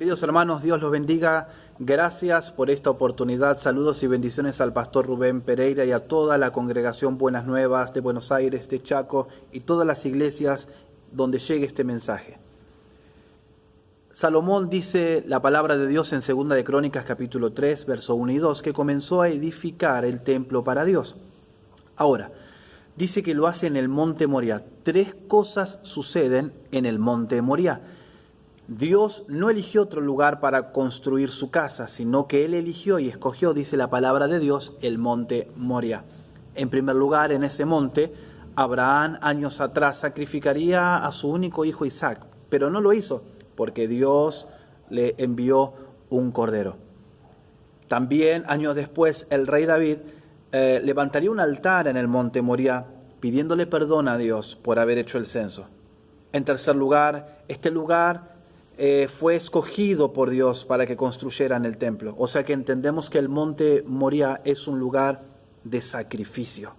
Queridos hermanos, Dios los bendiga. Gracias por esta oportunidad. Saludos y bendiciones al pastor Rubén Pereira y a toda la congregación Buenas Nuevas de Buenos Aires, de Chaco y todas las iglesias donde llegue este mensaje. Salomón dice la palabra de Dios en 2 de Crónicas capítulo 3, verso 1 y 2, que comenzó a edificar el templo para Dios. Ahora, dice que lo hace en el monte Moriah. 3 cosas suceden en el monte Moriah. Dios no eligió otro lugar para construir su casa, sino que Él eligió y escogió, dice la palabra de Dios, el monte Moriah. En primer lugar, en ese monte, Abraham años atrás sacrificaría a su único hijo Isaac, pero no lo hizo porque Dios le envió un cordero. También, años después, el rey David levantaría un altar en el monte Moriah, pidiéndole perdón a Dios por haber hecho el censo. En tercer lugar, este lugar fue escogido por Dios para que construyeran el templo. O sea que entendemos que el monte Moriah es un lugar de sacrificio.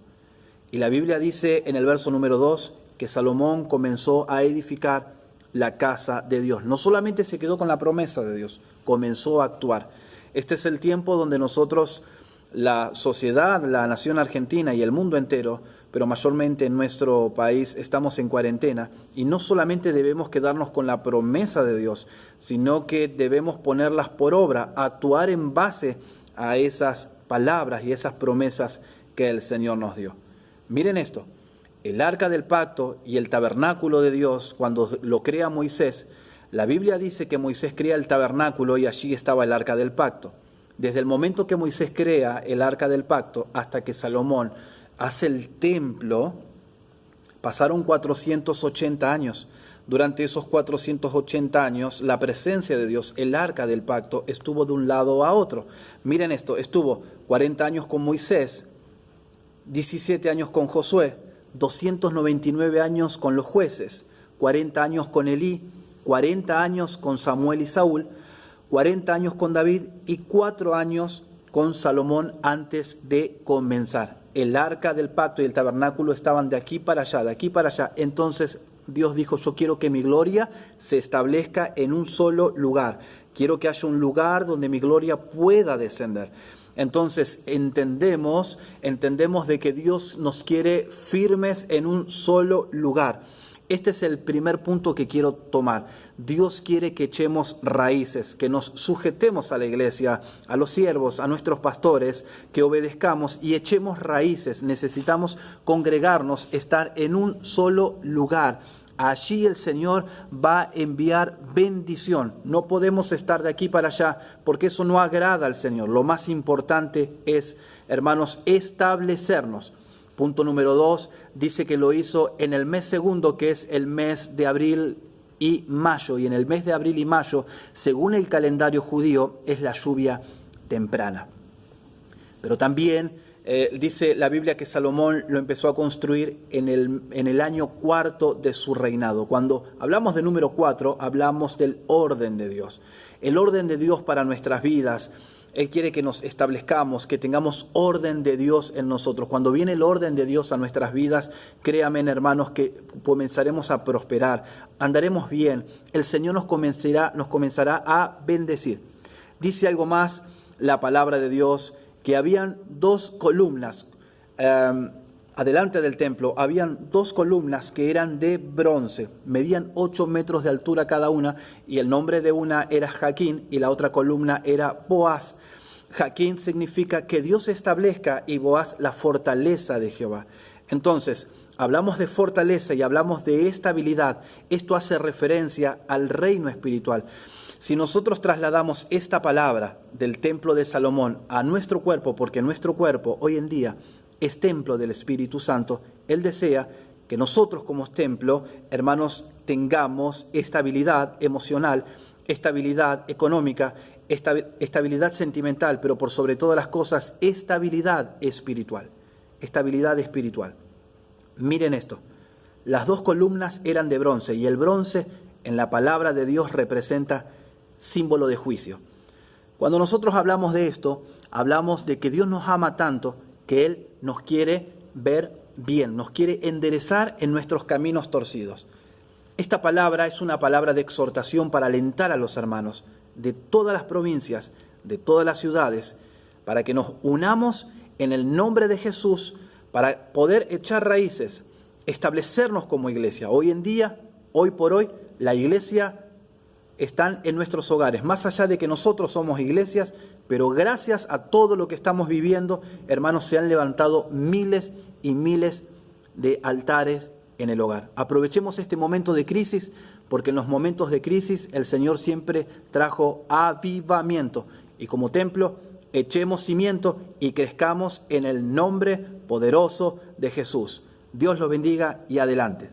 Y la Biblia dice en el verso número 2 que Salomón comenzó a edificar la casa de Dios. No solamente se quedó con la promesa de Dios, comenzó a actuar. Este es el tiempo donde nosotros, la sociedad, la nación argentina y el mundo entero, pero mayormente en nuestro país, estamos en cuarentena y no solamente debemos quedarnos con la promesa de Dios, sino que debemos ponerlas por obra, actuar en base a esas palabras y esas promesas que el Señor nos dio. Miren esto, el arca del pacto y el tabernáculo de Dios, cuando lo crea Moisés, la Biblia dice que Moisés crea el tabernáculo y allí estaba el arca del pacto. Desde el momento que Moisés crea el arca del pacto hasta que Salomón hace el templo, pasaron 480 años. Durante esos 480 años, la presencia de Dios, el arca del pacto, estuvo de un lado a otro. Miren esto, estuvo 40 años con Moisés, 17 años con Josué, 299 años con los jueces, 40 años con Elí, 40 años con Samuel y Saúl, 40 años con David y 4 años con Salomón antes de comenzar. El arca del pacto y el tabernáculo estaban de aquí para allá, de aquí para allá. Entonces Dios dijo, yo quiero que mi gloria se establezca en un solo lugar. Quiero que haya un lugar donde mi gloria pueda descender. Entonces entendemos de que Dios nos quiere firmes en un solo lugar. Este es el primer punto que quiero tomar. Dios quiere que echemos raíces, que nos sujetemos a la iglesia, a los siervos, a nuestros pastores, que obedezcamos y echemos raíces. Necesitamos congregarnos, estar en un solo lugar. Allí el Señor va a enviar bendición. No podemos estar de aquí para allá porque eso no agrada al Señor. Lo más importante es, hermanos, establecernos. Punto número 2, dice que lo hizo en el mes segundo, que es el mes de abril y mayo. Y en el mes de abril y mayo, según el calendario judío, es la lluvia temprana. Pero también dice la Biblia que Salomón lo empezó a construir en el año 4 de su reinado. Cuando hablamos de número 4, hablamos del orden de Dios. El orden de Dios para nuestras vidas. Él quiere que nos establezcamos, que tengamos orden de Dios en nosotros. Cuando viene el orden de Dios a nuestras vidas, créanme, hermanos, que comenzaremos a prosperar, andaremos bien. El Señor nos comenzará a bendecir. Dice algo más la palabra de Dios, que habían 2 columnas. Adelante del templo, habían 2 columnas que eran de bronce, medían 8 metros de altura cada una, y el nombre de una era Jaquín y la otra columna era Boaz. Jaquín significa que Dios establezca y Boaz la fortaleza de Jehová. Entonces, hablamos de fortaleza y hablamos de estabilidad. Esto hace referencia al reino espiritual. Si nosotros trasladamos esta palabra del templo de Salomón a nuestro cuerpo, porque nuestro cuerpo hoy en día es templo del Espíritu Santo, Él desea que nosotros como templo, hermanos, tengamos estabilidad emocional, estabilidad económica, estabilidad sentimental, pero por sobre todas las cosas, estabilidad espiritual. Estabilidad espiritual. Miren esto, las 2 columnas eran de bronce y el bronce en la palabra de Dios representa símbolo de juicio. Cuando nosotros hablamos de esto, hablamos de que Dios nos ama tanto que Él nos quiere ver bien, nos quiere enderezar en nuestros caminos torcidos. Esta palabra es una palabra de exhortación para alentar a los hermanos. de todas las provincias, de todas las ciudades, para que nos unamos en el nombre de Jesús, para poder echar raíces, establecernos como iglesia. Hoy en día, hoy por hoy, la iglesia está en nuestros hogares, más allá de que nosotros somos iglesias, pero gracias a todo lo que estamos viviendo, hermanos, se han levantado miles y miles de altares en el hogar. Aprovechemos este momento de crisis, porque en los momentos de crisis el Señor siempre trajo avivamiento. Y como templo, echemos cimiento y crezcamos en el nombre poderoso de Jesús. Dios los bendiga y adelante.